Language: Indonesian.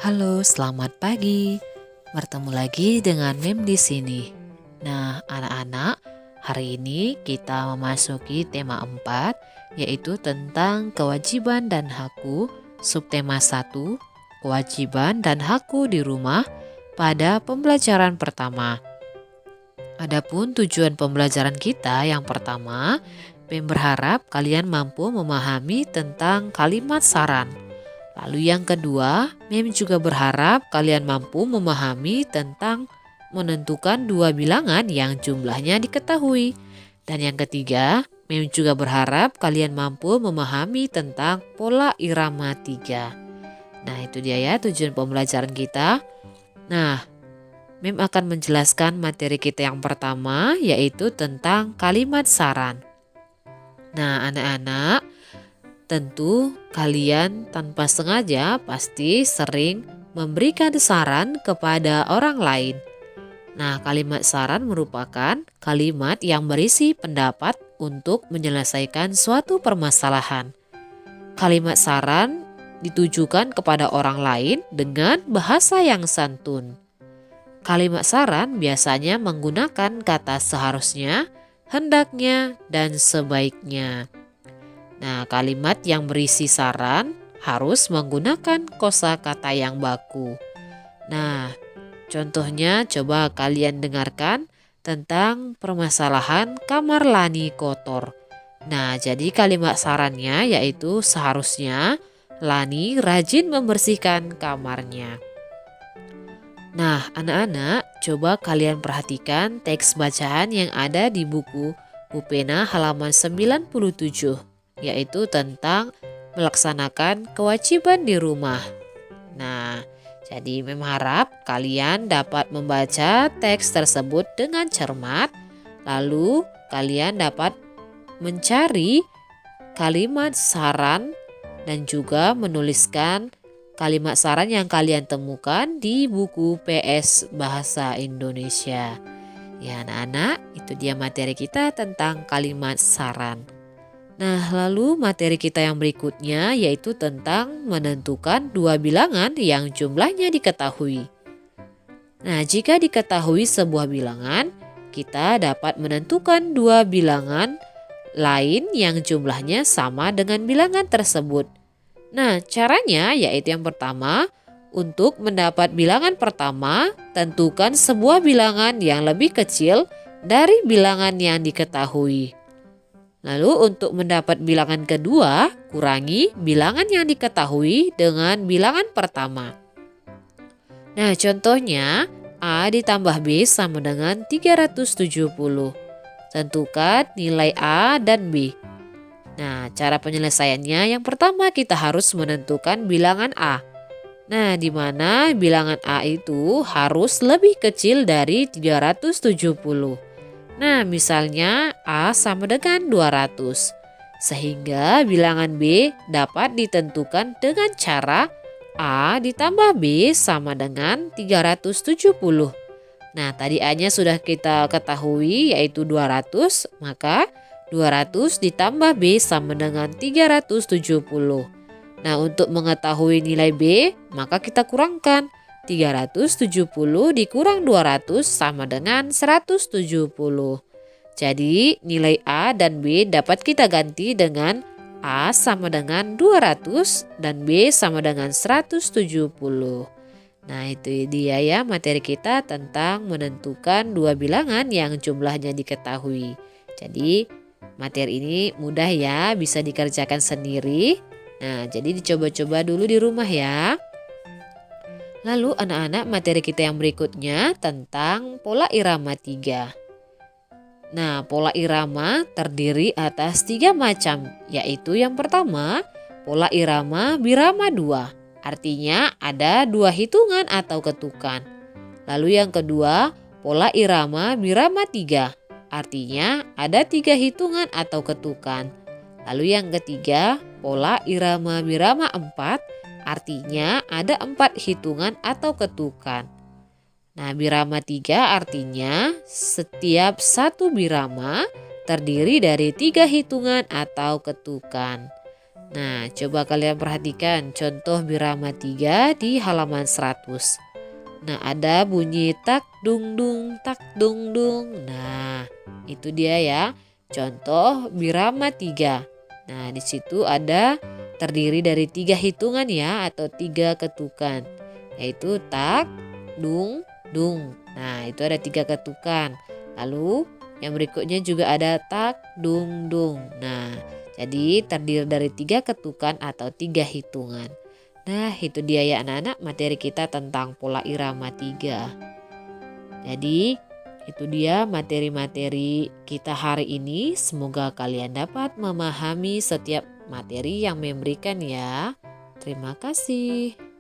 Halo, selamat pagi. Bertemu lagi dengan Mem di sini. Nah, anak-anak, hari ini kita memasuki tema 4, yaitu tentang kewajiban dan hakku, subtema 1, kewajiban dan hakku di rumah pada pembelajaran pertama. Adapun tujuan pembelajaran kita yang pertama, Mem berharap kalian mampu memahami tentang kalimat saran. Lalu yang kedua, Mem juga berharap kalian mampu memahami tentang menentukan dua bilangan yang jumlahnya diketahui. Dan yang ketiga, Mem juga berharap kalian mampu memahami tentang pola irama 3. Nah, itu dia ya tujuan pembelajaran kita. Nah, Mem akan menjelaskan materi kita yang pertama, yaitu tentang kalimat saran. Nah, anak-anak, tentu kalian tanpa sengaja pasti sering memberikan saran kepada orang lain. Nah, kalimat saran merupakan kalimat yang berisi pendapat untuk menyelesaikan suatu permasalahan. Kalimat saran ditujukan kepada orang lain dengan bahasa yang santun. Kalimat saran biasanya menggunakan kata seharusnya, hendaknya, dan sebaiknya. Nah, kalimat yang berisi saran harus menggunakan kosakata yang baku. Nah, contohnya coba kalian dengarkan tentang permasalahan kamar Lani kotor. Nah, jadi kalimat sarannya yaitu seharusnya Lani rajin membersihkan kamarnya. Nah, anak-anak, coba kalian perhatikan teks bacaan yang ada di buku Pupena halaman 97. Yaitu tentang melaksanakan kewajiban di rumah. Nah, jadi Mem harap kalian dapat membaca teks tersebut dengan cermat, lalu kalian dapat mencari kalimat saran dan juga menuliskan kalimat saran yang kalian temukan di buku PS Bahasa Indonesia. Ya anak-anak, itu dia materi kita tentang kalimat saran. Nah, lalu materi kita yang berikutnya yaitu tentang menentukan dua bilangan yang jumlahnya diketahui. Nah, jika diketahui sebuah bilangan, kita dapat menentukan dua bilangan lain yang jumlahnya sama dengan bilangan tersebut. Nah, caranya yaitu yang pertama, untuk mendapat bilangan pertama, tentukan sebuah bilangan yang lebih kecil dari bilangan yang diketahui. Lalu untuk mendapat bilangan kedua, kurangi bilangan yang diketahui dengan bilangan pertama. Nah, contohnya A ditambah B sama dengan 370. Tentukan nilai A dan B. Nah, cara penyelesaiannya yang pertama kita harus menentukan bilangan A. Nah, di mana bilangan A itu harus lebih kecil dari 370. Nah, misalnya A sama dengan 200. Sehingga bilangan B dapat ditentukan dengan cara A ditambah B sama dengan 370. Nah, tadi A-nya sudah kita ketahui yaitu 200, maka 200 ditambah B sama dengan 370. Nah, untuk mengetahui nilai B, maka kita kurangkan. 370 dikurang 200 sama dengan 170. Jadi nilai A dan B dapat kita ganti dengan A sama dengan 200 dan B sama dengan 170. Nah, itu dia ya materi kita tentang menentukan dua bilangan yang jumlahnya diketahui. Jadi materi ini mudah ya, bisa dikerjakan sendiri. Nah, jadi dicoba-coba dulu di rumah ya. Lalu anak-anak, materi kita yang berikutnya tentang pola irama 3. Nah, pola irama terdiri atas 3 macam, yaitu yang pertama, pola irama birama 2. Artinya ada 2 hitungan atau ketukan. Lalu yang kedua, pola irama birama 3. Artinya ada 3 hitungan atau ketukan. Lalu yang ketiga, pola irama birama 4. Artinya ada 4 hitungan atau ketukan. Nah, birama 3 artinya setiap satu birama terdiri dari 3 hitungan atau ketukan. Nah, coba kalian perhatikan contoh birama 3 di halaman 100. Nah, ada bunyi tak dung dung, tak dung dung. Nah, itu dia ya. Contoh birama 3. Nah, di situ ada terdiri dari 3 hitungan ya atau 3 ketukan. Yaitu tak, dung, dung. Nah, itu ada 3 ketukan. Lalu yang berikutnya juga ada tak, dung, dung. Nah, jadi terdiri dari 3 ketukan atau 3 hitungan. Nah, itu dia ya anak-anak materi kita tentang pola irama 3. Jadi, itu dia materi-materi kita hari ini. Semoga kalian dapat memahami setiap materi yang memberikan ya. Terima kasih.